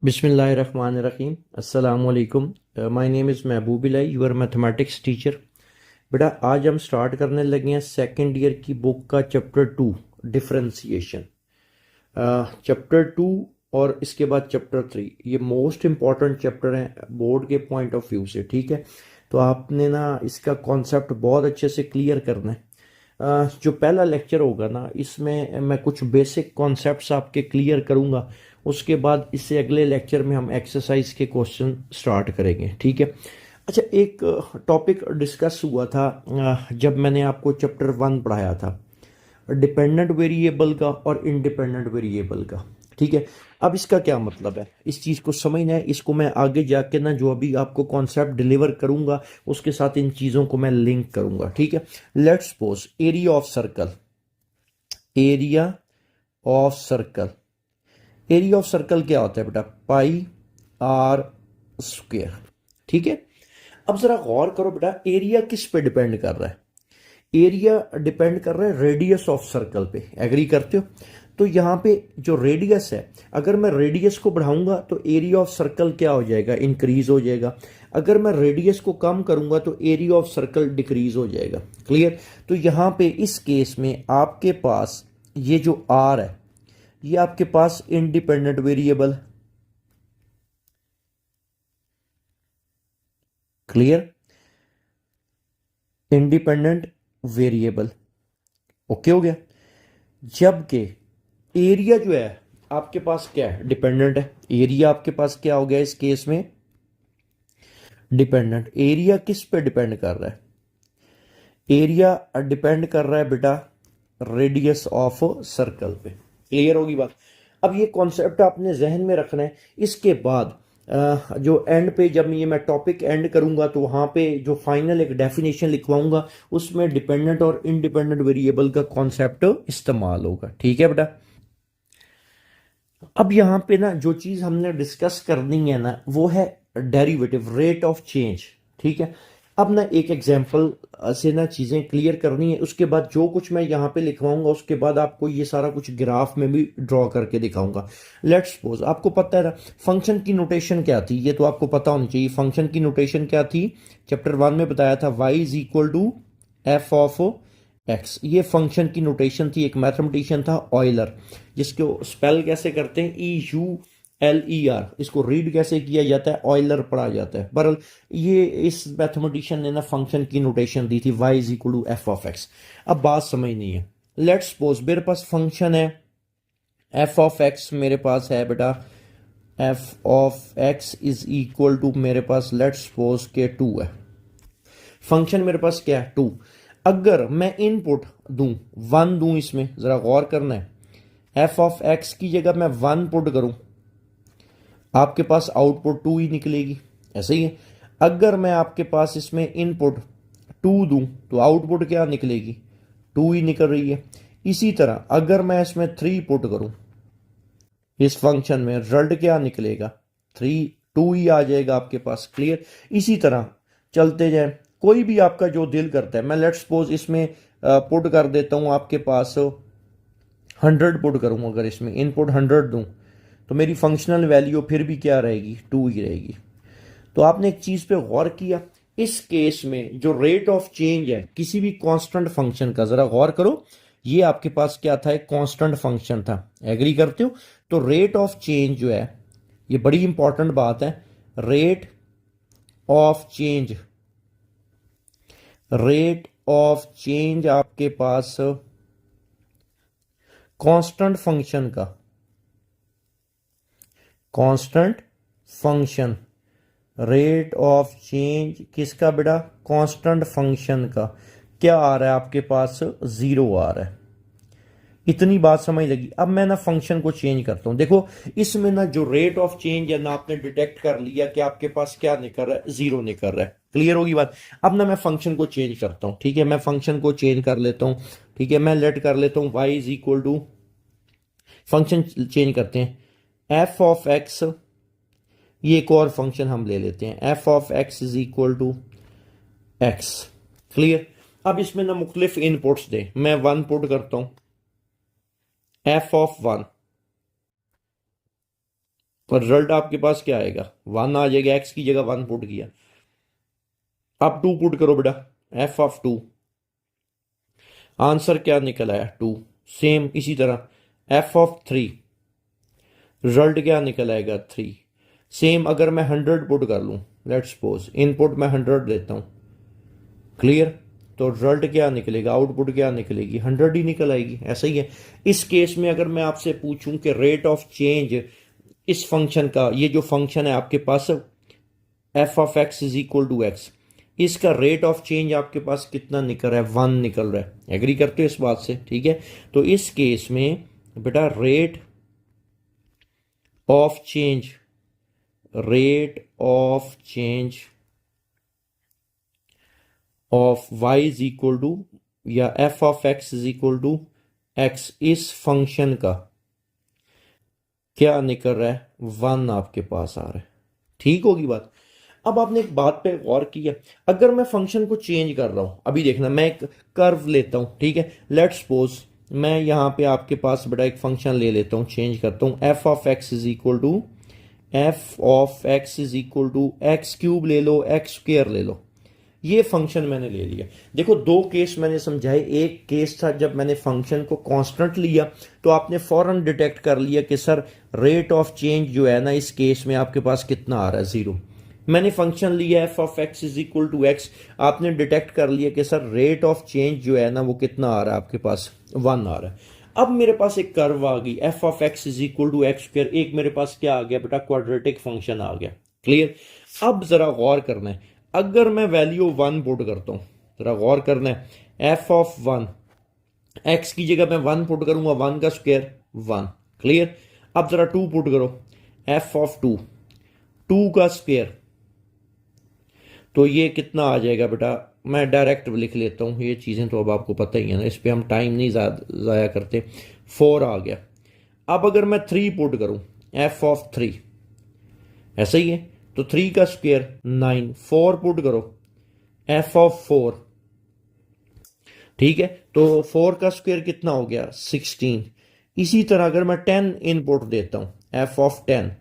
बिस्मिल्लाहिर्रहमानिर्रहीम अस्सलाम वालेकुम। माय नेम इज़ महबूब इलाई, यूर मैथमेटिक्स टीचर। बेटा आज हम स्टार्ट करने लगे हैं सेकेंड ईयर की बुक का चैप्टर 2 डिफरेंशिएशन। चैप्टर 2 और इसके बाद चैप्टर 3 ये मोस्ट इम्पॉर्टेंट चैप्टर हैं बोर्ड के पॉइंट ऑफ व्यू से। ठीक है, तो आपने ना इसका कॉन्सेप्ट बहुत अच्छे से क्लियर करना है। जो पहला लेक्चर होगा ना, इसमें मैं कुछ बेसिक कॉन्सेप्ट्स आपके क्लियर करूंगा। उसके बाद इससे अगले लेक्चर में हम एक्सरसाइज के क्वेश्चन स्टार्ट करेंगे। ठीक है। अच्छा, एक टॉपिक डिस्कस हुआ था जब मैंने आपको चैप्टर 1 पढ़ाया था, डिपेंडेंट वेरिएबल का और इंडिपेंडेंट वेरिएबल का। ठीक है, अब इसका क्या मतलब है, इस चीज़ को समझना है। इसको मैं आगे जाके ना जो अभी आपको कॉन्सेप्ट डिलीवर करूंगा उसके साथ इन चीज़ों को मैं लिंक करूंगा। ठीक है, let's suppose area of circle, area of circle, area of circle क्या होता है बेटा, पाई आर स्क्वेयर। ठीक है, अब जरा गौर करो बेटा, एरिया किस पे डिपेंड कर रहा है? एरिया डिपेंड कर रहा है रेडियस ऑफ सर्कल पे। एग्री करते हो? तो यहां पे जो रेडियस है, अगर मैं रेडियस को बढ़ाऊंगा तो एरिया ऑफ सर्कल क्या हो जाएगा, इंक्रीज हो जाएगा। अगर मैं रेडियस को कम करूंगा तो एरिया ऑफ सर्कल डिक्रीज हो जाएगा। क्लियर? तो यहां पे इस केस में आपके पास ये जो आर है, ये आपके पास independent variable. Clear? Independent variable. Okay हो गया। जबकि एरिया जो है आपके पास क्या है, डिपेंडेंट है। एरिया आपके पास क्या हो गया इस केस में, डिपेंडेंट। एरिया किस पे डिपेंड कर रहा है? एरिया डिपेंड कर रहा है बेटा रेडियस ऑफ सर्कल पे। क्लियर होगी बात? अब ये कॉन्सेप्ट आपने जहन में रखना है। इसके बाद जो एंड पे जब ये मैं टॉपिक एंड करूंगा तो वहां पे जो फाइनल एक डेफिनेशन लिखवाऊंगा उसमें डिपेंडेंट और इंडिपेंडेंट वेरिएबल का कॉन्सेप्ट इस्तेमाल होगा। ठीक है बेटा। अब यहाँ पे ना जो चीज हमने डिस्कस करनी है ना वो है डेरिवेटिव, रेट ऑफ चेंज। ठीक है, अब ना एक एग्जांपल से ना चीजें क्लियर करनी है। उसके बाद जो कुछ मैं यहाँ पे लिखवाऊंगा उसके बाद आपको ये सारा कुछ ग्राफ में भी ड्रॉ करके दिखाऊंगा। लेट्स सपोज आपको पता है ना फंक्शन की नोटेशन क्या थी, ये तो आपको पता होनी चाहिए। फंक्शन की नोटेशन क्या थी, चैप्टर 1 में बताया था, y is equal to F of X. ये फंक्शन की नोटेशन थी। एक मैथमेटिशियन था ऑयलर, जिसको स्पेल कैसे करते हैं, EULER। इसको रीड कैसे किया जाता है, ऑयलर पढ़ा जाता है। बहरहाल ये इस मैथमेटिशियन ने ना फंक्शन की नोटेशन दी थी, y is equal to F of X. अब बात समझनी है। लेट्स सपोज मेरे पास फंक्शन है एफ ऑफ एक्स, मेरे पास है बेटा F of X is equal to, मेरे पास लेट्स सपोज के 2 है। फंक्शन मेरे पास क्या है, 2। अगर मैं इनपुट दूं 1 दूं, इसमें जरा गौर करना है, एफ ऑफ एक्स की जगह मैं 1 पुट करूं, आपके पास आउटपुट 2 ही निकलेगी। ऐसे ही है, अगर मैं आपके पास इसमें इनपुट 2 दूं तो आउटपुट क्या निकलेगी, 2 ही निकल रही है। इसी तरह अगर मैं इसमें 3 पुट करूं, इस फंक्शन में रिजल्ट क्या निकलेगा, 3, 2 ही आ जाएगा आपके पास। क्लियर? इसी तरह चलते जाए, कोई भी आपका जो दिल करता है, मैं लेट्स सपोज इसमें पुट कर देता हूं, आपके पास 100 पुट करूं, अगर इसमें इनपुट 100 दूं तो मेरी फंक्शनल वैल्यू फिर भी क्या रहेगी, 2 ही रहेगी। तो आपने एक चीज पे गौर किया, इस केस में जो रेट ऑफ चेंज है किसी भी कांस्टेंट फंक्शन का, जरा गौर करो, ये आपके पास क्या था, एक कांस्टेंट फंक्शन था। एग्री करते हो? तो रेट ऑफ चेंज जो है, ये बड़ी इंपॉर्टेंट बात है। Rate of change, rate of change आपके पास कांस्टेंट फंक्शन का, constant function, rate of change किसका बेटा, कांस्टेंट फंक्शन का, क्या आ रहा है आपके पास, 0 आ रहा है। इतनी बात समझ लगी? अब मैं ना फंक्शन को चेंज करता हूं। देखो इसमें ना जो रेट ऑफ चेंज है ना, आपने डिटेक्ट कर लिया कि आपके पास क्या निकल रहा है, 0 निकल रहा है। क्लियर होगी बात? अब ना मैं फंक्शन को चेंज करता हूं। ठीक है, मैं फंक्शन को चेंज कर लेता हूं। ठीक है, मैं लेट कर लेता हूं y is equal to, function change करते हैं, एफ ऑफ एक्स, ये एक और फंक्शन हम ले लेते हैं, F of X is equal to X. Clear? अब इसमें ना मुख्तलिफ इनपुट्स दे, मैं 1 पुट करता हूं, एफ ऑफ 1 और रिजल्ट आपके पास क्या आएगा, 1 आ जाएगा। एक्स की जगह 1 पुट किया। अब 2 पुट करो बेटा, एफ ऑफ 2, आंसर क्या निकल आया 2। सेम इसी तरह एफ ऑफ 3, रिजल्ट क्या निकल आएगा 3। सेम अगर मैं 100 पुट कर लूँ, लेट्स सपोज इनपुट मैं 100 देता हूँ, क्लियर, तो रिजल्ट क्या निकलेगा, आउटपुट क्या निकलेगी, 100 ही निकल आएगी। ऐसा ही है इस केस में। अगर मैं आपसे पूछूं कि रेट ऑफ चेंज इस फंक्शन का, ये जो फंक्शन है आपके पास F of X is equal to X, इसका रेट ऑफ चेंज आपके पास कितना निकल रहा है, 1 निकल रहा है। एग्री करते हो इस बात से, ठीक है। तो इस केस में बेटा rate of change, rate of change of y is equal to, या F of X is equal to X, इस फंक्शन का क्या निकल रहा है, 1 आपके पास आ रहा है। ठीक होगी बात। अब आपने एक बात पे गौर किया, अगर मैं फंक्शन को चेंज कर रहा हूं, अभी देखना मैं एक कर्व लेता हूं, ठीक है। लेट्स सपोज मैं यहां पे आपके पास बड़ा एक फंक्शन ले लेता हूं, चेंज करता हूं, F of X is equal to, F of X is equal to X cube ले लो, एक्स स्क्वेयर ले लो। ये फंक्शन मैंने ले लिया। देखो दो केस मैंने समझाए। एक केस था जब मैंने फंक्शन को कांस्टेंट लिया तो आपने फौरन डिटेक्ट कर लिया कि सर रेट ऑफ चेंज जो है ना, इस केस में आपके पास कितना आ रहा है, 0। मैंने फंक्शन लिया F of X is equal to X, आपने डिटेक्ट कर लिया कि सर रेट ऑफ चेंज जो है ना वो कितना आ रहा है आपके पास, 1 आ रहा है। अब मेरे पास एक कर्व आ गई, F of X is equal to X square, एक मेरे पास क्या आ गया बेटा, क्वाड्रेटिक फंक्शन आ गया। क्लियर। अब जरा गौर करना है, अगर मैं वैल्यू 1 पुट करता हूं, जरा गौर करना है, एफ ऑफ 1, एक्स की जगह मैं 1 पुट करूंगा, 1 का स्क्वायर 1, क्लियर। अब जरा 2 पुट करो, एफ ऑफ 2, 2 का स्क्वायर, तो ये कितना आ जाएगा बेटा, मैं डायरेक्ट लिख लेता हूँ, ये चीज़ें तो अब आपको पता ही है ना, इस पर हम टाइम नहीं ज़ाया करते। 4 आ गया। अब अगर मैं 3 पुट करूँ, एफ ऑफ 3, ऐसा ही है, तो 3 का स्क्वायर 9, 4 पुट करो, एफ ऑफ 4, ठीक है, तो 4 का स्क्वायर कितना हो गया, 16। इसी तरह अगर मैं 10 इनपुट देता हूँ, एफ ऑफ 10,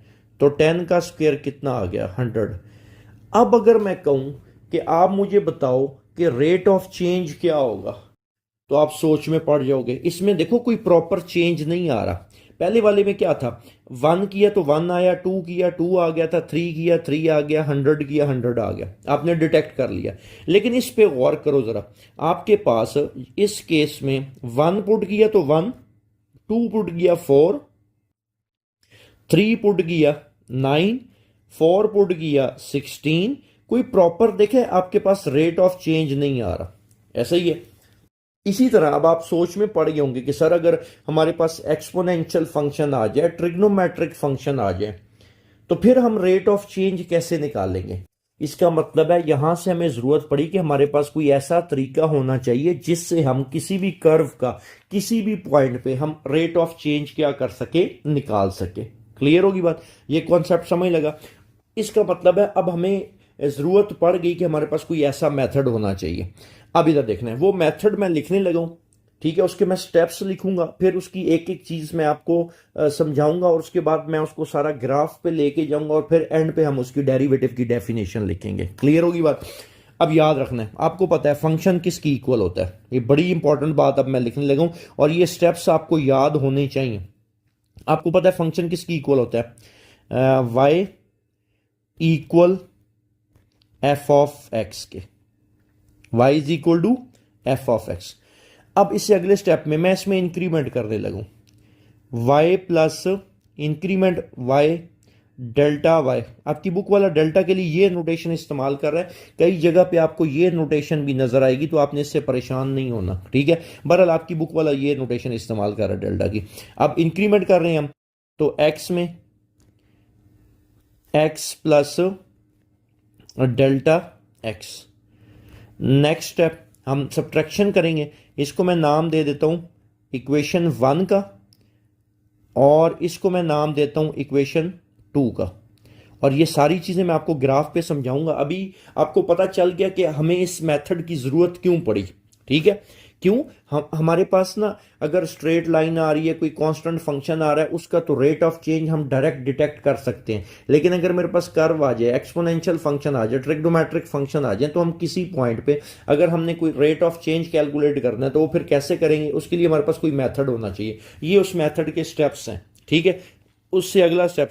तो 10 का स्क्वायर कितना आ गया, 100। अब अगर मैं कहूं कि आप मुझे बताओ कि रेट ऑफ चेंज क्या होगा, तो आप सोच में पड़ जाओगे। इसमें देखो कोई प्रॉपर चेंज नहीं आ रहा। पहले वाले में क्या था, 1 किया तो 1 आया, 2 किया 2 आ गया था, 3 किया 3 आ गया, 100 किया 100 आ गया, आपने डिटेक्ट कर लिया। लेकिन इस पे गौर करो जरा, आपके पास इस केस में 1 पुट किया तो 1, 2 पुट किया 4, 3 पुट किया 9, 4 पुट किया 16, कोई प्रॉपर देखे आपके पास रेट ऑफ चेंज नहीं आ रहा। ऐसा ही है। इसी तरह अब आप सोच में पड़ गए होंगे कि सर अगर हमारे पास एक्सपोनेंशियल फंक्शन आ जाए, ट्रिग्नोमेट्रिक फंक्शन आ जाए, तो फिर हम रेट ऑफ चेंज कैसे निकालेंगे। इसका मतलब है यहां से हमें जरूरत पड़ी कि हमारे पास कोई ऐसा तरीका होना चाहिए जिससे हम किसी भी कर्व का किसी भी पॉइंट पे हम रेट ऑफ चेंज क्या कर सके, निकाल सके। क्लियर होगी बात, ये कॉन्सेप्ट समझ लगा। इसका मतलब है अब हमें जरूरत पड़ गई कि हमारे पास कोई ऐसा मेथड होना चाहिए। अब इधर देखना है, वो मेथड मैं लिखने लगा हूं, ठीक है। उसके मैं स्टेप्स लिखूंगा, फिर उसकी एक एक चीज मैं आपको समझाऊंगा, और उसके बाद मैं उसको सारा ग्राफ पे लेके जाऊंगा, और फिर एंड पे हम उसकी डेरिवेटिव की डेफिनेशन लिखेंगे। क्लियर होगी बात। अब याद रखना है, आपको पता है फंक्शन किसकी इक्वल होता है, ये बड़ी इंपॉर्टेंट बात अब मैं लिखने लगा हूं, और ये स्टेप्स आपको याद होने चाहिए। आपको पता है फंक्शन किसकी इक्वल होता है, Y equal F of X के, y is equal to F of X. अब इससे अगले स्टेप में मैं इसमें इंक्रीमेंट करने लगूं, y plus increment y delta y। आपकी बुक वाला डेल्टा के लिए ये नोटेशन इस्तेमाल कर रहा है, कई जगह पे आपको ये नोटेशन भी नजर आएगी, तो आपने इससे परेशान नहीं होना, ठीक है। बहरहाल आपकी बुक वाला ये नोटेशन इस्तेमाल कर रहा है डेल्टा की। अब इंक्रीमेंट कर रहे हैं हम, तो x में x plus delta x। Next step हम सब्ट्रैक्शन करेंगे, इसको मैं नाम दे देता हूं इक्वेशन 1 का, और इसको मैं नाम देता हूं इक्वेशन 2 का। और ये सारी चीजें मैं आपको ग्राफ पे समझाऊंगा। अभी आपको पता चल गया कि हमें इस मेथड की जरूरत क्यों पड़ी, ठीक है। क्यों? हम हमारे पास ना अगर स्ट्रेट लाइन आ रही है, कोई कांस्टेंट फंक्शन आ रहा है, उसका तो रेट ऑफ चेंज हम डायरेक्ट डिटेक्ट कर सकते हैं। लेकिन अगर मेरे पास कर्व आ जाए, एक्सपोनेंशियल फंक्शन आ जाए, ट्रिग्नोमेट्रिक फंक्शन आ जाए, तो हम किसी पॉइंट पे अगर हमने कोई रेट ऑफ चेंज कैलकुलेट करना है तो वो फिर कैसे करेंगे? उसके लिए हमारे पास कोई मेथड होना चाहिए। ये उस मेथड के स्टेप्स हैं, ठीक है। उससे अगला step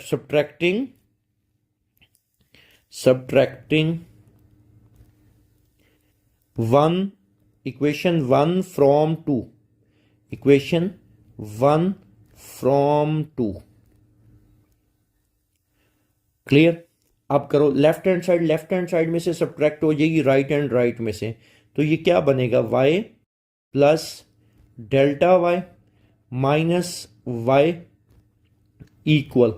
subtracting one equation one from two, equation one from two. Clear? अब करो लेफ्ट हैंड साइड में से सब्ट्रैक्ट हो जाएगी राइट हैंड राइट में से, तो ये क्या बनेगा? y plus delta Y minus Y equal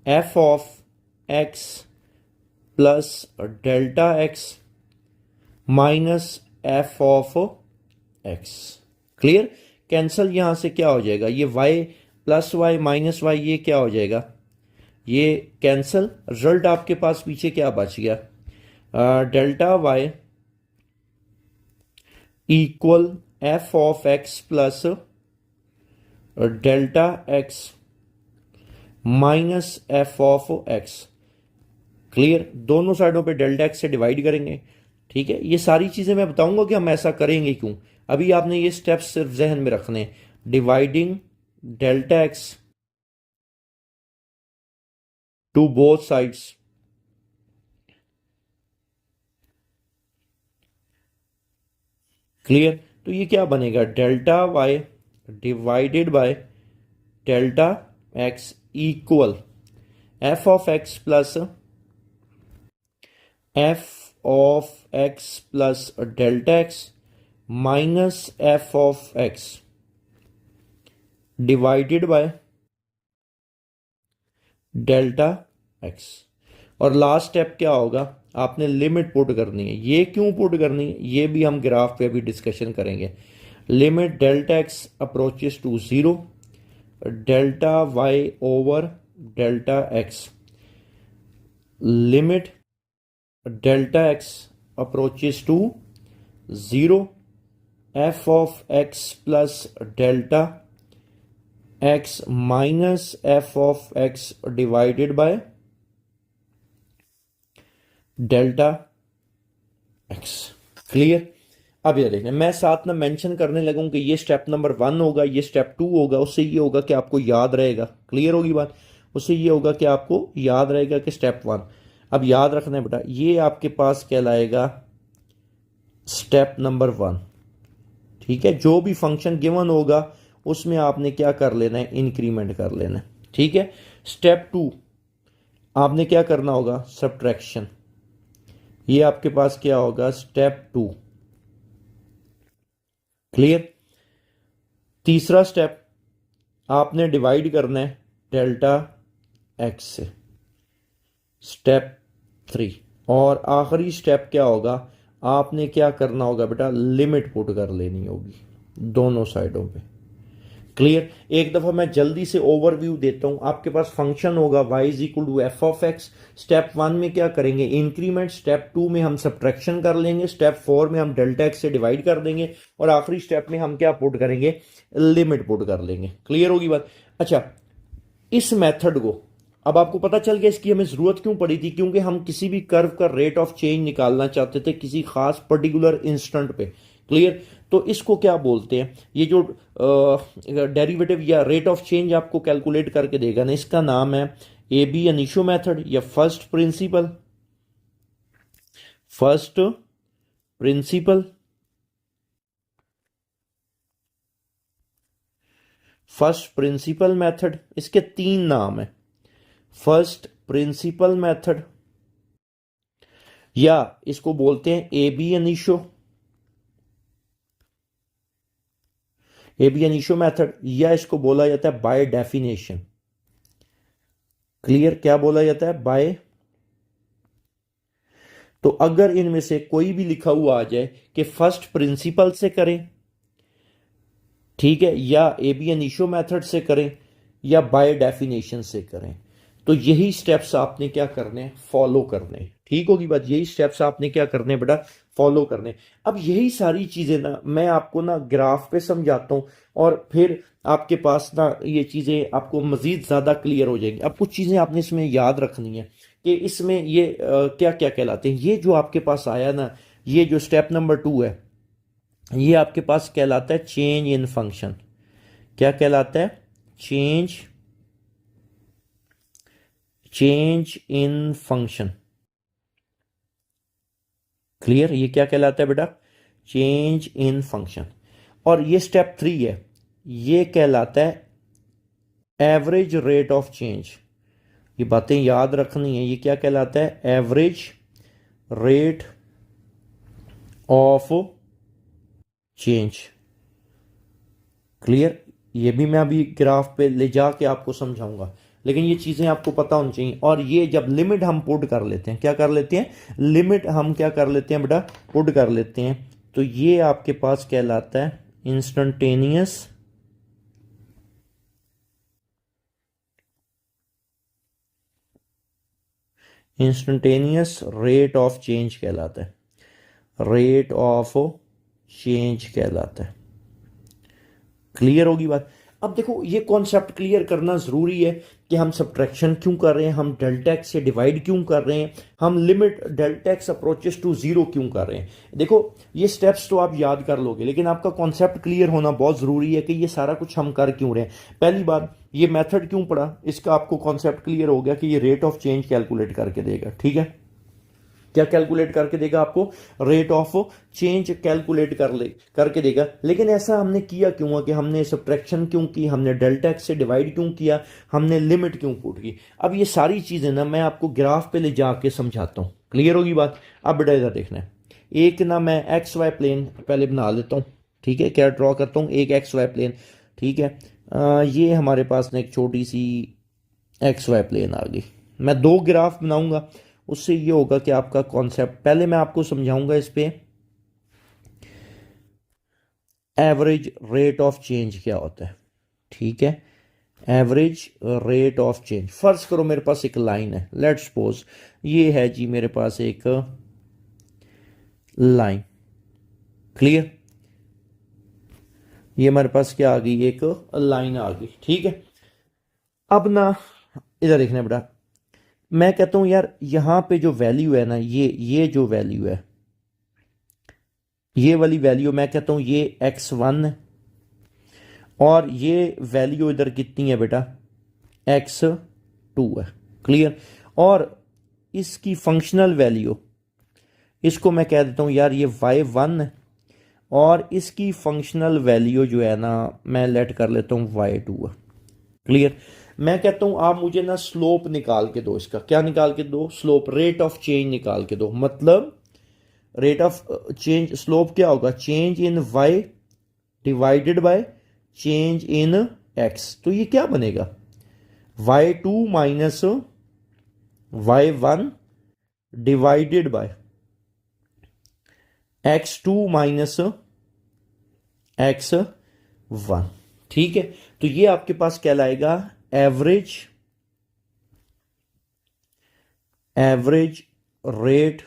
F of x plus delta x minus F of X. Clear? Cancel यहां से क्या हो जाएगा? ये y plus Y minus Y, ये क्या हो जाएगा? ये कैंसल। रिजल्ट आपके पास पीछे क्या बच गया? Delta Y equal F of x plus delta x minus F of X. Clear? दोनों साइडों पे डेल्टा एक्स से डिवाइड करेंगे, ठीक है। ये सारी चीजें मैं बताऊंगा कि हम ऐसा करेंगे क्यों। अभी आपने ये स्टेप्स सिर्फ जहन में रखने। Dividing delta X to both sides, clear? तो ये क्या बनेगा? Delta Y divided by delta x equal F of x plus F of x plus delta x minus F of x divided by delta X. और last step क्या होगा? आपने limit put करनी है। ये क्यों पुट करनी है ये भी हम ग्राफ पे अभी डिस्कशन करेंगे। Limit delta x approaches to zero, delta Y over delta x, limit delta x approaches to zero, f of x plus delta x minus F of x divided by delta x. Clear? अब ये देखें, मैं साथ में mention करने लगूं कि ये step number 1 होगा, ये स्टेप 2 होगा। उससे ये होगा कि आपको याद रहेगा। क्लियर होगी बात? उससे ये होगा कि आपको याद रहेगा कि स्टेप 1। अब याद रखना है बेटा, ये आपके पास कहलाएगा स्टेप नंबर 1, ठीक है। जो भी फंक्शन गिवन होगा उसमें आपने क्या कर लेना है? इंक्रीमेंट कर लेना है, ठीक है। स्टेप 2 आपने क्या करना होगा? सब्ट्रैक्शन। ये आपके पास क्या होगा? स्टेप 2। क्लियर? तीसरा स्टेप आपने डिवाइड करना है डेल्टा एक्स से, स्टेप 3। और आखिरी स्टेप क्या होगा? आपने क्या करना होगा बेटा? लिमिट पुट कर लेनी होगी दोनों साइडों पे। क्लियर? एक दफा मैं जल्दी से ओवरव्यू देता हूं। आपके पास फंक्शन होगा y is equal to F of x. Step 1 में क्या करेंगे? इंक्रीमेंट। स्टेप 2 में हम सब्ट्रैक्शन कर लेंगे। स्टेप 4 में हम डेल्टा एक्स से डिवाइड कर देंगे। और आखिरी स्टेप में हम क्या पुट करेंगे? लिमिट पुट कर लेंगे। क्लियर होगी बात? अच्छा, इस मेथड को अब आपको पता चल गया इसकी हमें जरूरत क्यों पड़ी थी। क्योंकि हम किसी भी कर्व का रेट ऑफ चेंज निकालना चाहते थे किसी खास पर्टिकुलर इंस्टेंट पे। क्लियर? तो इसको क्या बोलते हैं? ये जो डेरिवेटिव या रेट ऑफ चेंज आपको कैलकुलेट करके देगा ना, इसका नाम है एबी अनिशो मेथड या first principle. First principle method. इसके 3 नाम है। फर्स्ट प्रिंसिपल मेथड, या इसको बोलते हैं एबी अनिशो मेथड, या इसको बोला जाता है बाय डेफिनेशन। क्लियर? क्या बोला जाता है? बाय। तो अगर इनमें से कोई भी लिखा हुआ आ जाए कि फर्स्ट प्रिंसिपल से करें, ठीक है, या एबी अनिशो मेथड से करें, या बाय डेफिनेशन से करें, तो यही स्टेप्स आपने क्या करने? फॉलो करने। ठीक होगी बात? यही स्टेप्स आपने क्या करने बेटा? फॉलो करने। अब यही सारी चीज़ें ना मैं आपको ना ग्राफ पे समझाता हूँ और फिर आपके पास ना ये चीज़ें आपको मज़ीद ज़्यादा क्लियर हो जाएंगी। अब कुछ चीज़ें आपने इसमें याद रखनी है कि इसमें ये क्या क्या कहलाते हैं। ये जो आपके पास आया ना, ये जो स्टेप नंबर 2 है, ये आपके पास कहलाता है चेंज इन फंक्शन। क्या कहलाता है? Change change in function. Clear? ये क्या कहलाता है बेटा? Change in function. और ये स्टेप 3 है, ये कहलाता है एवरेज रेट ऑफ चेंज। ये बातें याद रखनी है। ये क्या कहलाता है? Average rate of change. Clear? ये भी मैं अभी ग्राफ पे ले जाके आपको समझाऊंगा, लेकिन ये चीज़ें आपको पता होनी चाहिए। और ये जब लिमिट हम पुट कर लेते हैं, क्या कर लेते हैं? लिमिट हम क्या कर लेते हैं बेटा? पुट कर लेते हैं। तो ये आपके पास कहलाता है instantaneous instantaneous rate of change कहलाता है। रेट ऑफ चेंज कहलाता है। क्लियर होगी बात? अब देखो, ये कॉन्सेप्ट क्लियर करना ज़रूरी है कि हम सब्ट्रैक्शन क्यों कर रहे हैं, हम डेल्टा एक्स से डिवाइड क्यों कर रहे हैं, हम limit delta x approaches to zero क्यों कर रहे हैं। देखो, ये स्टेप्स तो आप याद कर लोगे, लेकिन आपका कॉन्सेप्ट क्लियर होना बहुत ज़रूरी है कि ये सारा कुछ हम कर क्यों रहे हैं। पहली बात, ये मेथड क्यों पढ़ा, इसका आपको कॉन्सेप्ट क्लियर हो गया कि ये रेट ऑफ चेंज कैलकुलेट करके देगा। ठीक है? क्या कैलकुलेट करके देगा? आपको रेट ऑफ चेंज कैलकुलेट करके देगा। लेकिन ऐसा हमने किया क्यों है कि हमने सब्ट्रैक्शन क्यों की, हमने डेल्टा एक्स से डिवाइड क्यों किया, हमने लिमिट क्यों पुट की। अब ये सारी चीज़ें ना मैं आपको ग्राफ पे ले जाके समझाता हूँ। क्लियर होगी बात? अब बेटा इधर देखना है, एक ना मैं एक्स वाई प्लेन पहले बना लेता हूँ। ठीक है? क्या ड्रॉ करता हूँ? एक एक्स वाई प्लेन। ठीक है? ये हमारे पास ना एक छोटी सी एक्स वाई प्लेन आ गई। मैं दो ग्राफ बनाऊंगा, उससे ये होगा कि आपका कॉन्सेप्ट, पहले मैं आपको समझाऊंगा इस पे एवरेज रेट ऑफ चेंज क्या होता है। ठीक है? Average rate of change. फर्ज करो मेरे पास एक लाइन है, लेट सपोज ये है जी मेरे पास एक लाइन। क्लियर? ये मेरे पास क्या आ गई? एक लाइन आ गई। ठीक है? अब ना इधर देखना बेटा, मैं कहता हूं यार यहां पे जो वैल्यू है ना, ये जो वैल्यू है, ये वाली वैल्यू मैं कहता हूं ये x1 है, और ये वैल्यू इधर कितनी है बेटा? x2 है। क्लियर? और इसकी फंक्शनल वैल्यू, इसको मैं कह देता हूं यार ये y1 है, और इसकी फंक्शनल वैल्यू जो है ना मैं लेट कर लेता हूं y2 है। क्लियर? मैं कहता हूं आप मुझे ना स्लोप निकाल के दो। इसका क्या निकाल के दो? स्लोप, रेट ऑफ चेंज निकाल के दो। मतलब रेट ऑफ चेंज, स्लोप क्या होगा? Change in y divided by change in x. तो ये क्या बनेगा? y2 minus y1 divided by x2 minus x1। ठीक है? तो ये आपके पास कहलाएगा एवरेज रेट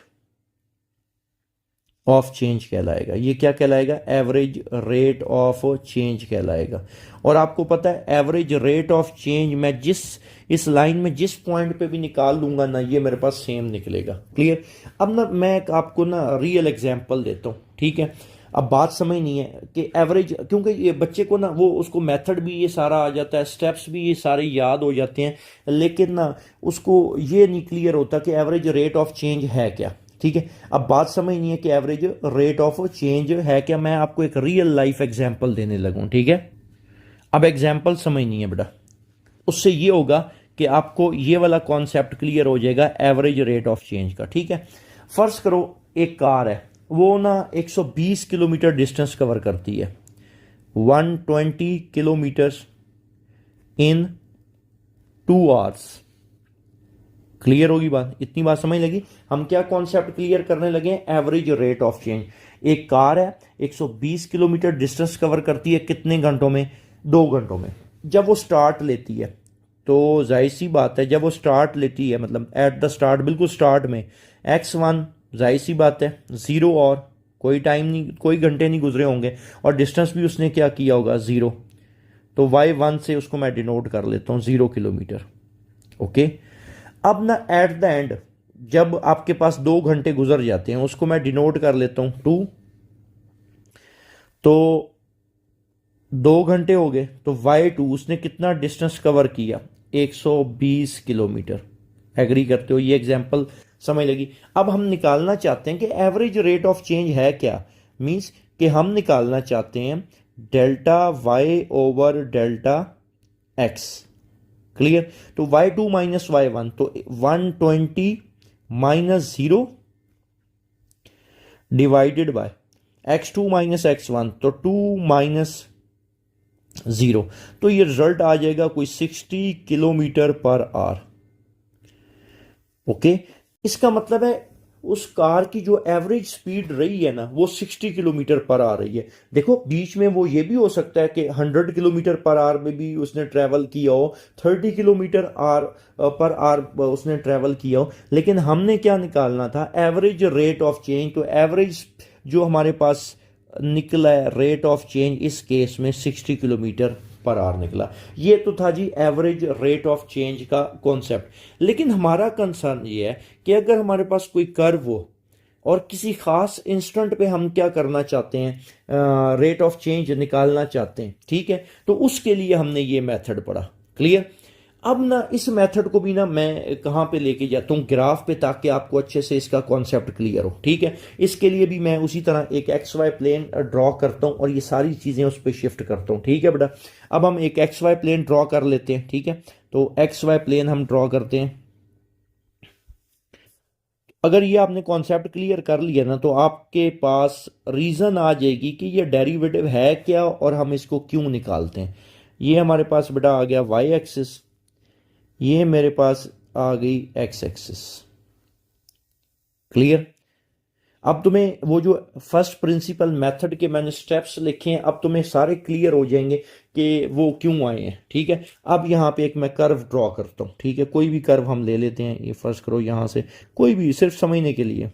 ऑफ चेंज कहलाएगा। ये क्या कहलाएगा? एवरेज रेट ऑफ चेंज कहलाएगा। और आपको पता है एवरेज रेट ऑफ चेंज मैं जिस इस लाइन में जिस पॉइंट पे भी निकाल लूंगा ना, ये मेरे पास सेम निकलेगा। क्लियर? अब ना मैं आपको ना रियल एग्जांपल देता हूँ। ठीक है? अब बात समझ नहीं है कि एवरेज, क्योंकि ये बच्चे को ना वो उसको मेथड भी ये सारा आ जाता है, स्टेप्स भी ये सारे याद हो जाते हैं, लेकिन ना उसको ये नहीं क्लियर होता कि एवरेज रेट ऑफ चेंज है क्या। ठीक है? अब बात समझ नहीं है कि एवरेज रेट ऑफ चेंज है क्या। मैं आपको एक रियल लाइफ एग्जांपल देने लगूं। ठीक है? अब एग्जांपल समझ नहीं है बेटा, उससे ये होगा कि आपको ये वाला कॉन्सेप्ट क्लियर हो जाएगा एवरेज रेट ऑफ चेंज का। ठीक है? फर्ज करो एक कार है, वो ना 120 किलोमीटर डिस्टेंस कवर करती है, 120 किलोमीटर्स इन 2 आवर्स। क्लियर होगी बात? इतनी बात समझ लगी? हम क्या कॉन्सेप्ट क्लियर करने लगे? Average rate of change. एक कार है, 120 किलोमीटर डिस्टेंस कवर करती है कितने घंटों में? 2 घंटों में। जब वो स्टार्ट लेती है, तो जाहिर सी बात है जब वो स्टार्ट लेती है, मतलब एट द स्टार्ट, बिल्कुल स्टार्ट में x1 जाहिर सी बात है ज़ीरो, और कोई टाइम नहीं, कोई घंटे नहीं गुजरे होंगे, और डिस्टेंस भी उसने क्या किया होगा, ज़ीरो। तो y1 से उसको मैं डिनोट कर लेता हूँ 0 किलोमीटर। ओके। अब ना एट द एंड जब आपके पास 2 घंटे गुजर जाते हैं उसको मैं डिनोट कर लेता हूँ 2। तो 2 घंटे हो गए, तो y2 उसने कितना डिस्टेंस कवर किया, 120 किलोमीटर। एग्री करते हो, ये एग्जांपल समझ लगी। अब हम निकालना चाहते हैं कि एवरेज रेट ऑफ चेंज है क्या, मींस कि हम निकालना चाहते हैं delta y over delta x। Clear. तो y2 माइनस y1, तो 120 minus 0 divided bye x2 minus x1, तो 2 माइनस 0। तो ये रिजल्ट आ जाएगा कोई 60 किलोमीटर पर आवर। ओके। इसका मतलब है उस कार की जो एवरेज स्पीड रही है ना वो 60 किलोमीटर पर आ रही है। देखो बीच में वो ये भी हो सकता है कि 100 किलोमीटर पर आवर में भी उसने ट्रैवल किया हो, 30 किलोमीटर आर पर आवर उसने ट्रैवल किया हो, लेकिन हमने क्या निकालना था, एवरेज रेट ऑफ चेंज। तो एवरेज जो हमारे पास निकला है रेट ऑफ चेंज इस केस में 60 किलोमीटर पर आवर निकला। ये तो था जी एवरेज रेट ऑफ चेंज का कॉन्सेप्ट। लेकिन हमारा कंसर्न ये है कि अगर हमारे पास कोई कर्व हो और किसी खास इंस्टेंट पे हम क्या करना चाहते हैं, रेट ऑफ चेंज निकालना चाहते हैं, ठीक है, तो उसके लिए हमने ये मेथड पढ़ा। क्लियर। अब ना इस मेथड को भी ना मैं कहाँ पे लेके जाता हूँ, ग्राफ पे, ताकि आपको अच्छे से इसका कॉन्सेप्ट क्लियर हो। ठीक है। इसके लिए भी मैं उसी तरह एक एक्स वाई प्लेन ड्रॉ करता हूँ और ये सारी चीज़ें उस पर शिफ्ट करता हूँ। ठीक है बेटा। अब हम एक एक्स वाई प्लेन ड्रॉ कर लेते हैं। ठीक है। तो एक्स वाई प्लेन हम ड्रॉ करते हैं। अगर ये आपने कॉन्सेप्ट क्लियर कर लिया ना तो आपके पास रीज़न आ जाएगी कि ये डेरिवेटिव है क्या और हम इसको क्यों निकालते हैं। ये हमारे पास बेटा आ गया वाई एक्सिस, ये मेरे पास आ गई एक्स एक्सिस। क्लियर। अब तुम्हें वो जो फर्स्ट प्रिंसिपल मेथड के मैंने स्टेप्स लिखे हैं अब तुम्हें सारे क्लियर हो जाएंगे कि वो क्यों आए हैं। ठीक है। अब यहाँ पे एक मैं कर्व ड्रॉ करता हूँ। ठीक है। कोई भी कर्व हम ले लेते हैं, ये फर्स्ट करो यहाँ से, कोई भी, सिर्फ समझने के लिए।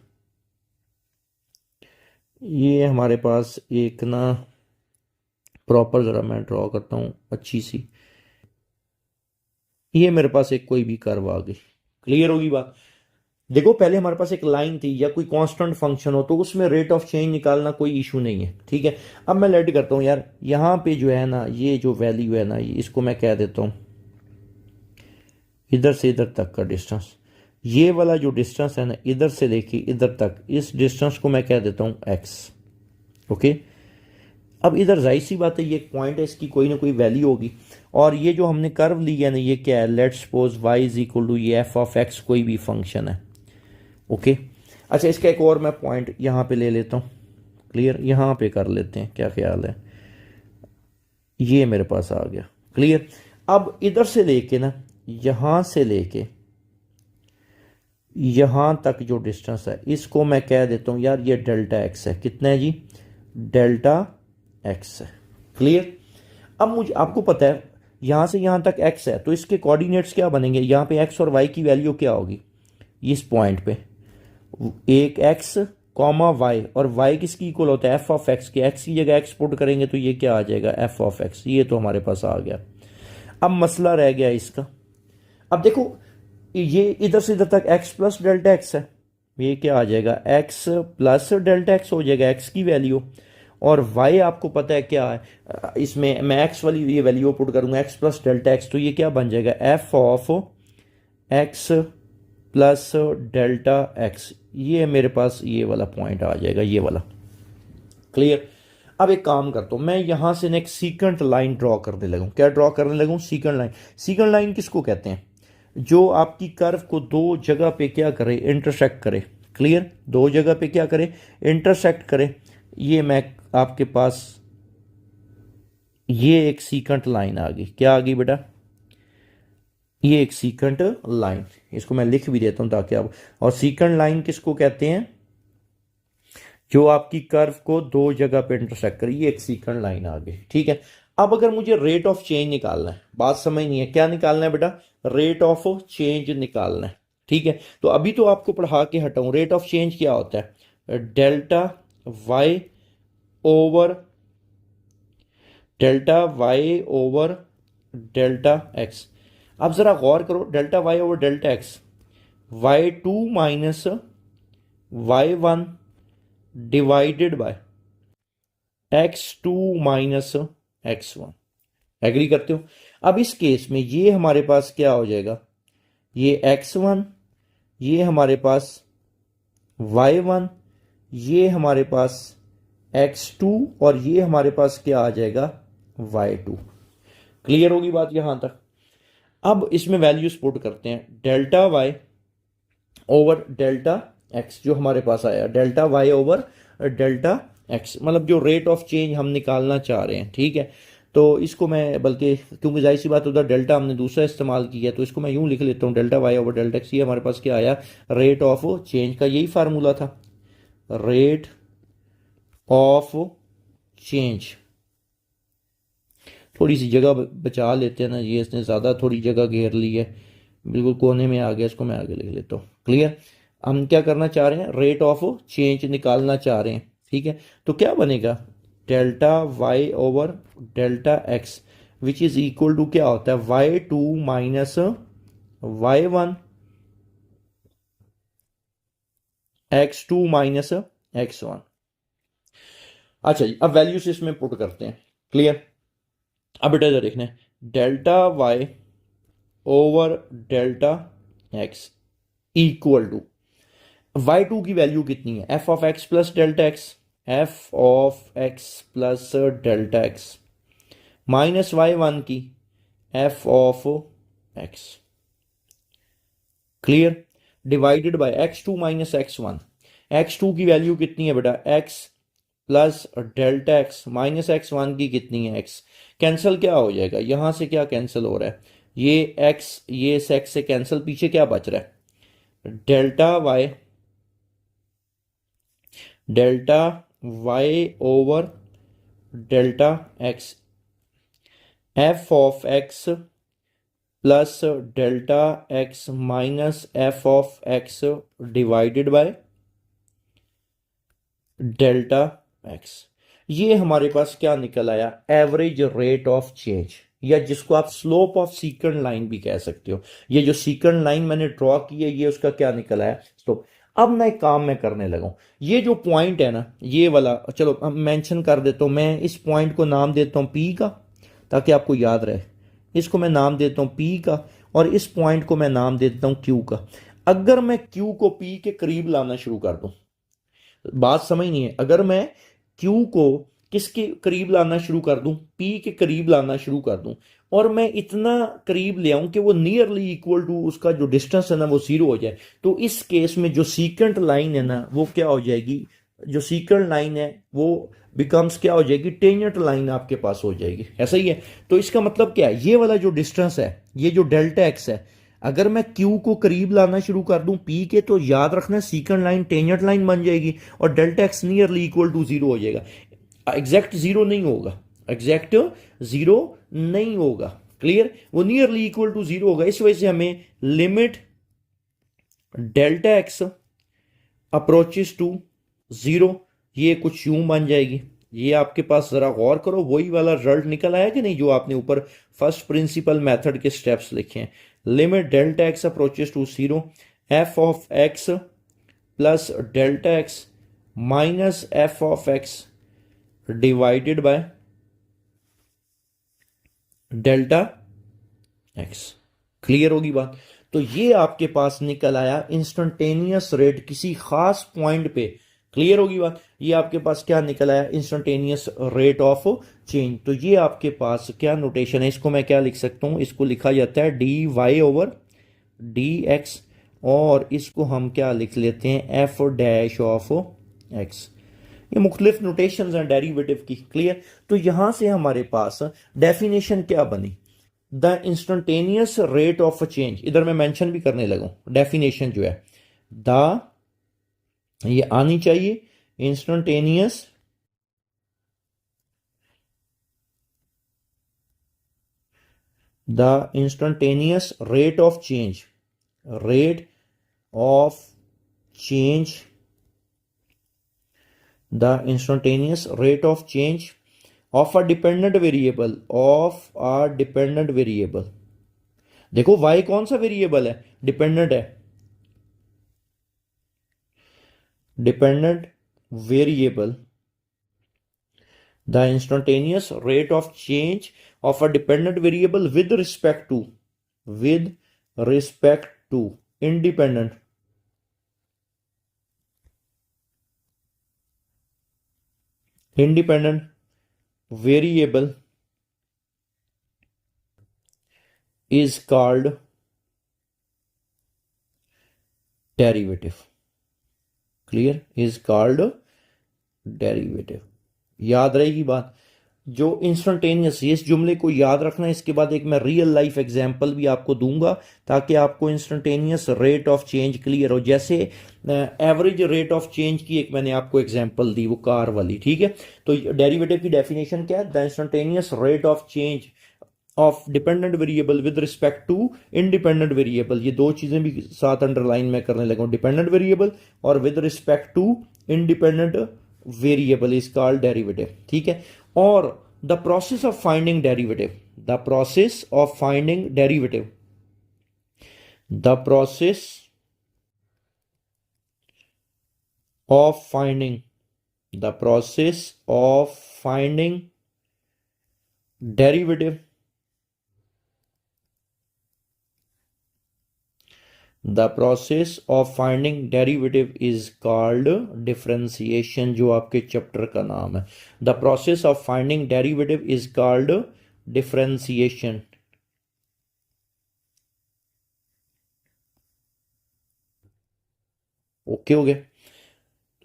ये हमारे पास एक ना प्रॉपर ज़रा मैं ड्रॉ करता हूँ अच्छी सी, ये मेरे पास एक कोई भी कर्व आ गई। क्लियर होगी बात। देखो पहले हमारे पास एक लाइन थी या कोई कांस्टेंट फंक्शन हो तो उसमें रेट ऑफ चेंज निकालना कोई इशू नहीं है। ठीक है। अब मैं लेट करता हूँ यार, यहाँ पे जो है ना ये जो वैल्यू है ना इसको मैं कह देता हूँ इधर से इधर तक का डिस्टेंस, ये वाला जो डिस्टेंस है ना इधर से लेके इधर तक, इस डिस्टेंस को मैं कह देता हूँ एक्स। ओके। अब इधर जाहिर सी बात है ये एक पॉइंट है, इसकी कोई ना कोई वैल्यू होगी, और ये जो हमने कर्व लिया है ना ये क्या है, let's suppose y is equal to ये एफ ऑफ एक्स कोई भी फंक्शन है। ओके। अच्छा इसका एक और मैं पॉइंट यहाँ पे ले लेता हूँ। क्लियर। यहाँ पे कर लेते हैं, क्या ख्याल है, ये मेरे पास आ गया। क्लियर। अब इधर से लेके ना यहाँ से लेके यहाँ तक जो डिस्टेंस है इसको मैं कह देता हूँ यार ये डेल्टा एक्स है। कितना है जी, डेल्टा एक्स है। क्लियर। अब मुझे आपको पता है यहाँ से यहाँ तक एक्स है तो इसके कोऑर्डिनेट्स क्या बनेंगे, यहाँ पे एक्स और वाई की वैल्यू क्या होगी, इस पॉइंट पे एक एक्स कॉमा वाई, और वाई किसकी इक्वल होता है, एफ ऑफ एक्स के, एक्स की जगह एक्स पुट करेंगे तो ये क्या आ जाएगा, एफ ऑफ एक्स। ये तो हमारे पास आ गया। अब मसला रह गया इसका। अब देखो ये इधर से इधर तक एक्स प्लस डेल्टा एक्स है, ये क्या आ जाएगा, एक्स प्लस डेल्टा एक्स हो जाएगा, एक्स की वैल्यू। और वाई आपको पता है क्या है, इसमें मैं एक्स वाली ये वैल्यू पुट करूंगा एक्स प्लस डेल्टा एक्स, तो ये क्या बन जाएगा, F of x plus delta x. ये मेरे पास ये वाला पॉइंट आ जाएगा, ये वाला। क्लियर। अब एक काम करता हूं मैं यहां से नेक्स्ट सीकेंट लाइन ड्रॉ करने लगूं। क्या ड्रॉ करने लगूं, सीकेंट लाइन। सीकेंट लाइन किसको कहते हैं, जो आपकी कर्व को दो जगह पे क्या करे, इंटरसेक्ट करे। क्लियर। दो जगह पे क्या करे, इंटरसेक्ट करे। ये मैं आपके पास ये एक सीकेंट लाइन आ गई। क्या आ गई बेटा, ये एक सीकेंट लाइन, इसको मैं लिख भी देता हूं ताकि आप, और सीकेंट लाइन किसको कहते हैं, जो आपकी कर्व को दो जगह पे इंटरसेक्ट करे, ये एक सीकेंट लाइन आ गई। ठीक है। अब अगर मुझे रेट ऑफ चेंज निकालना है, बात समझ नहीं है, क्या निकालना है बेटा, रेट ऑफ चेंज निकालना है। ठीक है, तो अभी तो आपको पढ़ा के हटाऊं, रेट ऑफ चेंज क्या होता है, delta Y over delta x. अब जरा गौर करो, delta Y over delta x, y two minus Y one divided by x two minus x one. Agree करते हो? अब इस केस में ये हमारे पास क्या हो जाएगा, ये एक्स वन, ये हमारे पास वाई वन, ये हमारे पास एक्स टू, और ये हमारे पास क्या आ जाएगा, वाई टू। क्लियर होगी बात यहां तक? अब इसमें वैल्यूज पुट करते हैं, delta Y over delta x जो हमारे पास आया, delta Y over delta x, मतलब जो रेट ऑफ चेंज हम निकालना चाह रहे हैं, ठीक है। तो इसको मैं, बल्कि क्योंकि जाहिर सी बात उधर डेल्टा हमने दूसरा इस्तेमाल किया, तो इसको मैं यूं लिख लेता हूँ, delta Y over delta x. ये हमारे पास क्या आया, रेट ऑफ चेंज का यही फार्मूला था, रेट ऑफ चेंज। थोड़ी सी जगह बचा लेते हैं ना, ये इसने ज़्यादा थोड़ी जगह घेर ली है, बिल्कुल कोने में आ गया, इसको मैं आगे लिख लेता हूँ। क्लियर? हम क्या करना चाह रहे हैं, रेट ऑफ चेंज निकालना चाह रहे हैं, ठीक है। तो क्या बनेगा, delta Y over delta x which is equal to क्या होता है, y two minus Y one x two minus x one. अच्छा जी, अब वैल्यूज इसमें पुट करते हैं। क्लियर? अब बेटा इधर देखना है, delta Y over delta x equal to Y two की वैल्यू कितनी है, F of x plus delta x, F of x plus delta x, minus Y one की F of X. Clear? Divided by x two minus x one, x two की value कितनी है बेटा, X plus delta x, minus x one की कितनी है, x. Cancel क्या हो जाएगा, यहां से क्या कैंसिल हो रहा है, ये एक्स, ये इस एक्स से कैंसिल, पीछे क्या बच रहा है, delta Y over delta x, F of x plus delta x minus F of x divided by delta x. ये हमारे पास क्या निकल आया, एवरेज रेट ऑफ चेंज, या जिसको आप स्लोप ऑफ सीकेंड लाइन भी कह सकते हो। ये जो सीकेंड लाइन मैंने ड्रॉ की है, ये उसका क्या निकल आया, स्लोप। अब मैं एक काम मैं करने लगा हूं, ये जो पॉइंट है ना, ये वाला, चलो हम मेंशन कर देता हूं, मैं इस पॉइंट को नाम देता हूं पी का, ताकि आपको याद रहे। इसको मैं नाम देता हूं पी का, और इस पॉइंट को मैं नाम देता हूं क्यू का। अगर मैं क्यू को पी के करीब लाना शुरू कर दूं, बात समझ नहीं है, अगर मैं क्यू को किसके करीब लाना शुरू कर दूं, पी के करीब लाना शुरू कर दूं, और मैं इतना करीब ले आऊं कि वो नियरली इक्वल टू उसका जो डिस्टेंस है ना वो जीरो हो जाए, तो इस केस में जो सीकेंट लाइन है ना वो क्या हो जाएगी, जो सीकेंट लाइन है वो बिकम्स क्या हो जाएगी, टेंजेंट लाइन आपके पास हो जाएगी। ऐसा ही है? तो इसका मतलब क्या है, ये वाला जो डिस्टेंस है, ये जो डेल्टा एक्स है, अगर मैं क्यू को करीब लाना शुरू कर दूं पी के, तो याद रखना सीकेंट लाइन टेंजेंट लाइन बन जाएगी, और delta x nearly equal to zero हो जाएगा। एग्जैक्ट जीरो नहीं होगा, एग्जैक्ट जीरो नहीं होगा। क्लियर? वो नियरली इक्वल टू जीरो होगा। इस वजह से हमें limit delta x approaches to zero, ये कुछ यूं बन जाएगी। ये आपके पास जरा गौर करो, वही वाला रिजल्ट निकल आया कि नहीं जो आपने ऊपर फर्स्ट प्रिंसिपल मेथड के स्टेप्स लिखे हैं। Limit delta x approaches to zero, f of x plus delta x minus F of x divided by delta x. Clear होगी बात? तो ये आपके पास निकल आया इंस्टेंटेनियस रेट किसी खास पॉइंट पे। क्लियर होगी बात? ये आपके पास क्या निकल आया, इंस्टेंटेनियस रेट ऑफ चेंज। तो ये आपके पास क्या नोटेशन है, इसको मैं क्या लिख सकता हूं, इसको लिखा जाता है d y over d x, और इसको हम क्या लिख लेते हैं, एफ डैश ऑफ एक्स। ये मुख्तलिफ नोटेशन हैं डेरिवेटिव की। क्लियर? तो यहां से हमारे पास डेफिनेशन क्या बनी, the instantaneous rate of change. इधर मैं मेंशन भी करने लगा, डेफिनेशन जो है द, ये आनी चाहिए, instantaneous the instantaneous rate of change, rate of change, the instantaneous rate of change of a dependent variable, देखो y कौन सा वेरिएबल है, डिपेंडेंट है, dependent variable, the instantaneous rate of change of a dependent variable with respect to independent variable is called derivative. Clear? Is called derivative. याद रहेगी बात, जो instantaneous, इस जुमले को याद रखना। इसके बाद एक मैं रियल लाइफ एग्जांपल भी आपको दूंगा ताकि आपको instantaneous rate of change clear हो। जैसे एवरेज रेट ऑफ चेंज की एक मैंने आपको एग्जांपल दी, वो कार वाली, ठीक है। तो डेरिवेटिव की डेफिनेशन क्या है? The instantaneous rate of change of dependent variable with respect to independent variable. ये दो चीजें भी साथ अंडरलाइन में करने लगा, डिपेंडेंट वेरिएबल और with respect to independent variable is called derivative, ठीक है। और the process of finding derivative, the process of finding derivative, the process of finding, the process of finding derivative, the process of finding derivative is called differentiation, जो आपके chapter का नाम है। The process of finding derivative is called differentiation. Okay हो गया?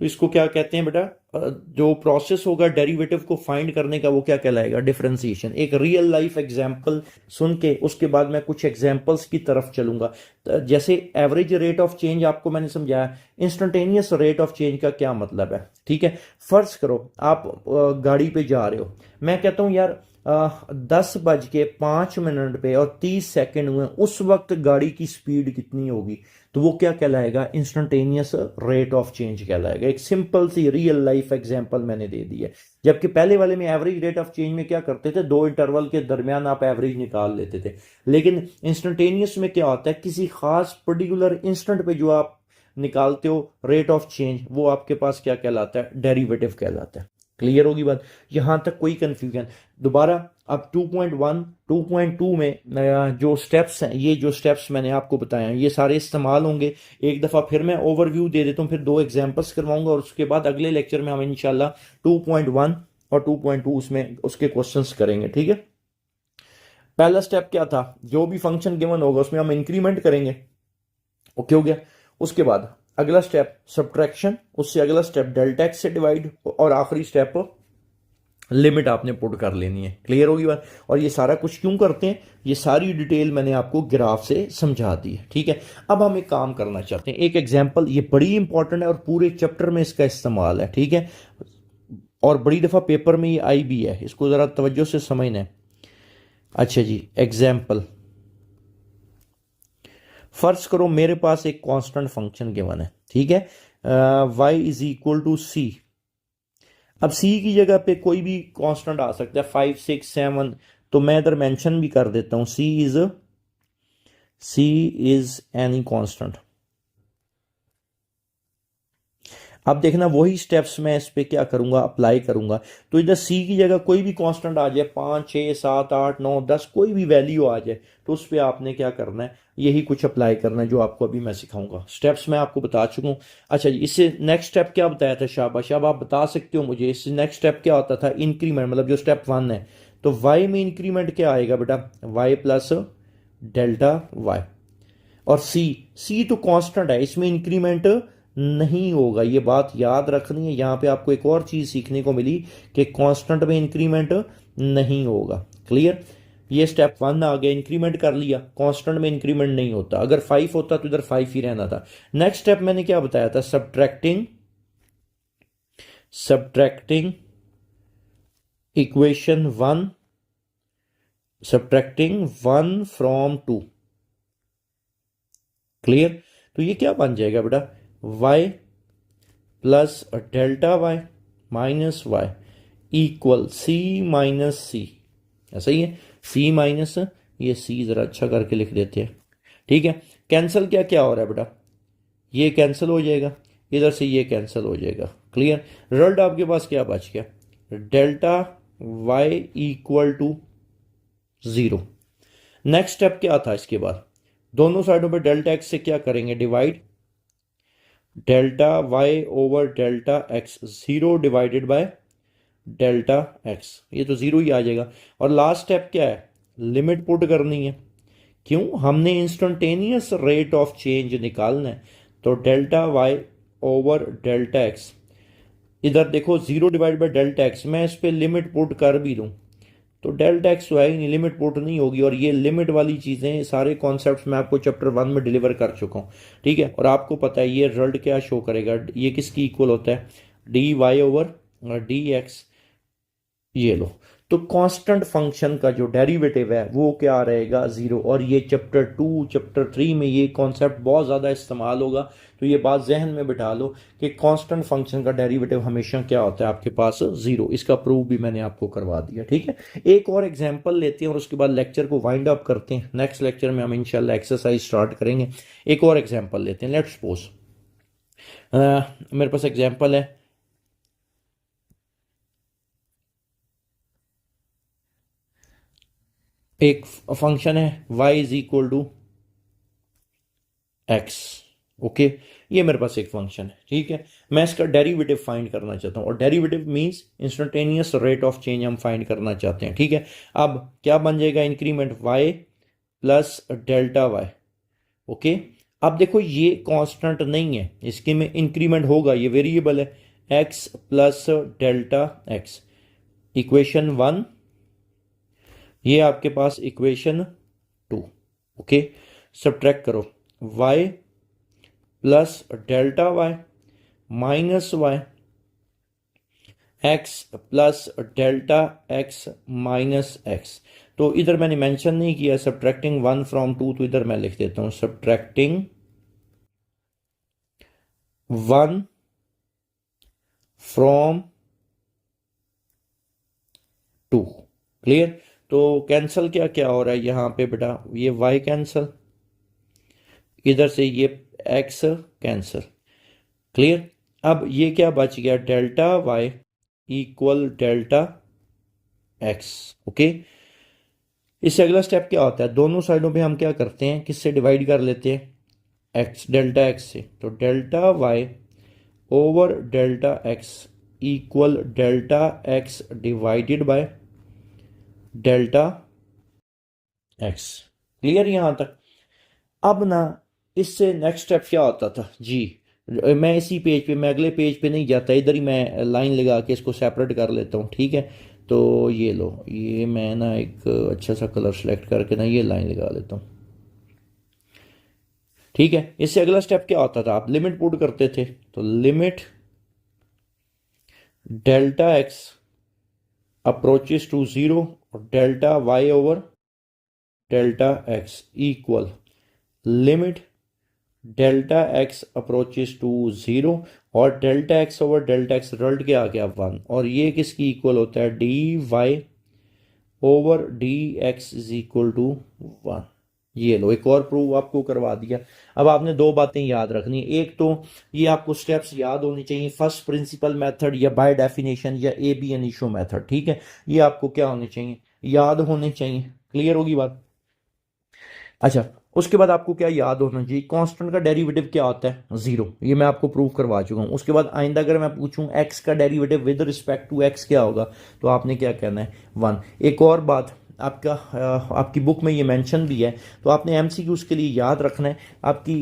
तो इसको क्या कहते हैं बेटा, जो प्रोसेस होगा डेरिवेटिव को फाइंड करने का, वो क्या कहलाएगा? डिफरेंशिएशन। एक रियल लाइफ एग्जांपल सुन के उसके बाद मैं कुछ एग्जांपल्स की तरफ चलूंगा। जैसे एवरेज रेट ऑफ चेंज आपको मैंने समझाया, इंस्टेंटेनियस रेट ऑफ चेंज का क्या मतलब है, ठीक है। फर्ज करो आप गाड़ी पे जा रहे हो, मैं कहता हूं यार 10:05 पे और 30 सेकंड हुए, उस वक्त गाड़ी की स्पीड कितनी होगी? तो वो क्या कहलाएगा? इंस्टेंटेनियस रेट ऑफ चेंज कहलाएगा। एक सिंपल सी रियल लाइफ एग्जांपल मैंने दे दी है। जबकि पहले वाले में एवरेज रेट ऑफ चेंज में क्या करते थे, दो इंटरवल के दरमियान आप एवरेज निकाल लेते थे। लेकिन इंस्टेंटेनियस में क्या होता है, किसी खास पर्टिकुलर इंस्टेंट पे जो आप निकालते हो रेट ऑफ चेंज, वो आपके पास क्या कहलाता है? डेरिवेटिव कहलाता है। क्लियर होगी बात? यहां तक कोई कंफ्यूजन? दोबारा अब 2.1 2.2 में जो स्टेप्स हैं, ये जो स्टेप्स मैंने आपको बताया ये सारे इस्तेमाल होंगे। एक दफ़ा फिर मैं ओवरव्यू दे देता हूँ, फिर दो एग्जांपल्स करवाऊंगा और उसके बाद अगले लेक्चर में हम इंशाल्लाह 2.1 और 2.2 उसमें उसके क्वेश्चंस करेंगे, ठीक है। पहला स्टेप क्या था? जो भी फंक्शन गिवन होगा उसमें हम इंक्रीमेंट करेंगे। ओके हो गया? उसके बाद अगला स्टेप सब्ट्रैक्शन, उससे अगला स्टेप डेल्टा एक्स से डिवाइड, और आखिरी स्टेप लिमिट आपने पुट कर लेनी है। क्लियर होगी बात? और ये सारा कुछ क्यों करते हैं, ये सारी डिटेल मैंने आपको ग्राफ से समझा दी है, ठीक है। अब हम एक काम करना चाहते हैं, एक एग्जांपल, ये बड़ी इंपॉर्टेंट है और पूरे चैप्टर में इसका इस्तेमाल है, ठीक है। और बड़ी दफ़ा पेपर में ये आई भी है, इसको ज़रा तवज्जो से समझना है। अच्छा जी, एग्जाम्पल, फर्ज करो मेरे पास एक कांस्टेंट फंक्शन गिवन है, ठीक है, y इज इक्वल टू सी। अब c की जगह पे कोई भी कांस्टेंट आ सकता है, 5 6 7, तो मैं इधर मेंशन भी कर देता हूं c इज एनी कांस्टेंट। अब देखना वही स्टेप्स मैं इस पे क्या करूंगा, अप्लाई करूंगा। तो इधर c की जगह कोई भी कांस्टेंट आ जाए, 5 6 7 8 9 10, कोई भी वैल्यू आ जाए, तो उस पर आपने क्या करना है, यही कुछ अप्लाई करना है जो आपको अभी मैं सिखाऊंगा। स्टेप्स मैं आपको बता चुका हूँ। अच्छा जी, इससे नेक्स्ट स्टेप क्या बताया था शाबाश? अब आप बता सकते हो मुझे, इससे नेक्स्ट स्टेप क्या होता था? इंक्रीमेंट, मतलब जो स्टेप 1 है। तो y में इंक्रीमेंट क्या आएगा बेटा? y plus delta y। और c तो कांस्टेंट है, इसमें इंक्रीमेंट नहीं होगा, ये बात याद रखनी है। यहां पे आपको एक और चीज सीखने को मिली कि कांस्टेंट में इंक्रीमेंट नहीं होगा। क्लियर? ये स्टेप 1 आ गया, इंक्रीमेंट कर लिया, कांस्टेंट में इंक्रीमेंट नहीं होता। अगर 5 होता तो इधर 5 ही रहना था। नेक्स्ट स्टेप मैंने क्या बताया था? Subtracting equation 1, subtracting 1 from 2। Clear? तो ये क्या बन जाएगा बेटा, Y plus delta Y minus Y equal C minus C. ऐसा ही है, सी माइनस, ये सी ज़रा अच्छा करके लिख देते हैं, ठीक है। कैंसिल क्या क्या हो रहा है बेटा, ये कैंसिल हो जाएगा, इधर से ये कैंसिल हो जाएगा, क्लियर। रिजल्ट आपके पास क्या बच गया, delta Y equal to 0। Next step क्या था इसके बाद, दोनों साइडों पे डेल्टा एक्स से क्या करेंगे, divide, delta Y over delta x, 0 divided by delta x, ये तो 0 ही आ जाएगा। और लास्ट स्टेप क्या है, लिमिट पुट करनी है, क्यों, हमने इंस्टेंटेनियस रेट ऑफ चेंज निकालना है। तो delta Y over delta x, इधर देखो 0 डिवाइड बाय डेल्टा एक्स, मैं इस पर लिमिट पुट कर भी दूं तो डेल्टा एक्स तो है ही नहीं, लिमिट पुट नहीं होगी। और ये लिमिट वाली चीज़ें, सारे कॉन्सेप्ट्स मैं आपको चैप्टर 1 में डिलीवर कर चुका हूँ, ठीक है। और आपको पता है ये रिजल्ट क्या शो करेगा, ये किसकी इक्वल होता है, d y over d x. ये लो, तो कांस्टेंट फंक्शन का जो डेरिवेटिव है वो क्या रहेगा, 0। और ये चैप्टर 2 चैप्टर 3 में ये कॉन्सेप्ट बहुत ज़्यादा इस्तेमाल होगा, तो ये बात जहन में बिठा लो कि कांस्टेंट फंक्शन का डेरिवेटिव हमेशा क्या होता है आपके पास, 0। इसका प्रूफ भी मैंने आपको करवा दिया, ठीक है। एक और एग्जांपल लेते हैं और उसके बाद लेक्चर को वाइंड अप करते हैं। नेक्स्ट लेक्चर में हम इंशाल्लाह एक्सरसाइज स्टार्ट करेंगे। एक और एग्जाम्पल लेते हैं, लेट्स सपोज मेरे पास एग्जाम्पल है, एक फंक्शन है y is equal to x, okay. ये मेरे पास एक फंक्शन है, ठीक है। मैं इसका डेरिवेटिव फाइंड करना चाहता हूँ, और derivative means instantaneous rate of change हम फाइंड करना चाहते हैं, ठीक है। अब क्या बन जाएगा, increment y plus delta y, okay. अब देखो ये कांस्टेंट नहीं है, इसके में इंक्रीमेंट होगा, ये वेरिएबल है, x plus delta x, equation 1, ये आपके पास इक्वेशन 2, ओके। सब्ट्रैक्ट करो, y plus delta Y minus y, x plus delta x minus x. तो इधर मैंने मेंशन नहीं किया सब्ट्रैक्टिंग 1 फ्रॉम 2, तो इधर मैं लिख देता हूं सब्ट्रैक्टिंग 1 फ्रॉम 2, क्लियर। तो कैंसल क्या क्या हो रहा है यहाँ पे बेटा, ये y कैंसल, इधर से ये x कैंसल, क्लियर। अब ये क्या बच गया, delta y equal delta x, okay. इससे अगला स्टेप क्या होता है, दोनों साइडों पे हम क्या करते हैं, किससे डिवाइड कर लेते हैं, x, डेल्टा x से। तो delta y over delta x equal delta x divided by delta x, clear यहां तक। अब ना इससे नेक्स्ट स्टेप क्या होता था जी, मैं इसी पेज पे, मैं अगले पेज पे नहीं जाता, इधर ही मैं लाइन लगा के इसको सेपरेट कर लेता हूँ, ठीक है। तो ये लो, ये मैं ना एक अच्छा सा कलर सेलेक्ट करके ना ये लाइन लगा लेता हूँ, ठीक है। इससे अगला स्टेप क्या होता था, आप लिमिट पुट करते थे, तो limit delta x approaches to 0 और delta Y over delta x equal limit delta x approaches to 0 और delta x over delta x result क्या आ गया 1, और ये किसकी इक्वल होता है, d y over d x is equal to 1। ये लो, एक और प्रूव आपको करवा दिया। अब आपने दो बातें याद रखनी, एक तो ये आपको स्टेप्स याद होनी चाहिए, फर्स्ट प्रिंसिपल मेथड या बाय डेफिनेशन या ए बी इनिशियो मेथड, ठीक है। ये आपको क्या होने चाहिए, याद होने चाहिए, क्लियर होगी बात। अच्छा, उसके बाद आपको क्या याद होना चाहिए, कांस्टेंट का डेरिवेटिव क्या होता है, 0, ये मैं आपको प्रूव करवा चुका हूँ। उसके बाद आइंदा अगर मैं पूछूं x का derivative with respect to x क्या होगा, तो आपने क्या कहना है, 1। एक और बात, आपका आपकी बुक में ये मेंशन भी है, तो आपने एमसीक्यूज के लिए याद रखना है। आपकी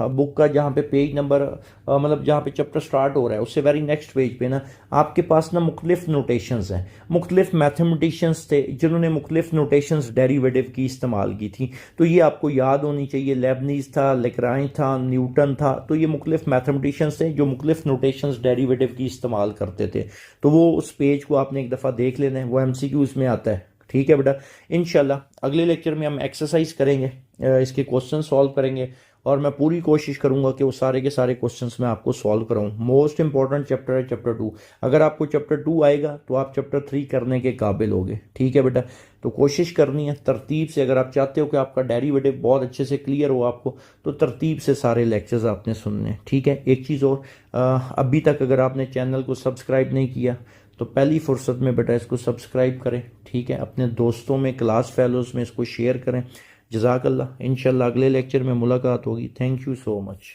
बुक का जहाँ पे पेज नंबर मतलब जहाँ पे चैप्टर स्टार्ट हो रहा है उससे वेरी नेक्स्ट पेज पे ना आपके पास ना मुख्तलिफ नोटेशंस हैं, मुख्तलिफ मैथमेटिशियंस थे जिन्होंने मुख्तलिफ नोटेशंस डेरिवेटिव की इस्तेमाल की थी, तो ये आपको याद होनी चाहिए। लेबनीज था, लेग्रांज था, न्यूटन था, तो ये मुख्तलिफ मैथमेटिशियंस थे जो मुख्तलिफ नोटेशंस डेरिवेटिव की इस्तेमाल करते थे। तो वो उस पेज को आपने एक दफ़ा देख लेना है, वो एमसीक्यूज में आता है, ठीक है बेटा। इंशाल्लाह अगले लेक्चर में हम एक्सरसाइज करेंगे, इसके क्वेश्चन सॉल्व करेंगे और मैं पूरी कोशिश करूंगा कि वो सारे के सारे क्वेश्चंस मैं आपको सॉल्व कराऊं। मोस्ट इंपॉर्टेंट चैप्टर है चैप्टर 2। अगर आपको चैप्टर 2 आएगा तो आप चैप्टर 3 करने के काबिल होगे। ठीक है बेटा, तो कोशिश करनी है तरतीब से। अगर आप चाहते हो कि आपका डेरिवेटिव बहुत अच्छे से क्लियर हो आपको, तो तरतीब से सारे लेक्चर्स आपने सुनने हैं। ठीक है, एक चीज़ और, अभी तक अगर आपने चैनल को सब्सक्राइब नहीं किया तो पहली फुर्सत में बेटा इसको सब्सक्राइब करें। ठीक है, अपने दोस्तों में, क्लास फेलोज में इसको शेयर करें। जज़ाकल्लाह। इंशाल्लाह अगले लेक्चर में मुलाकात होगी। Thank you so much.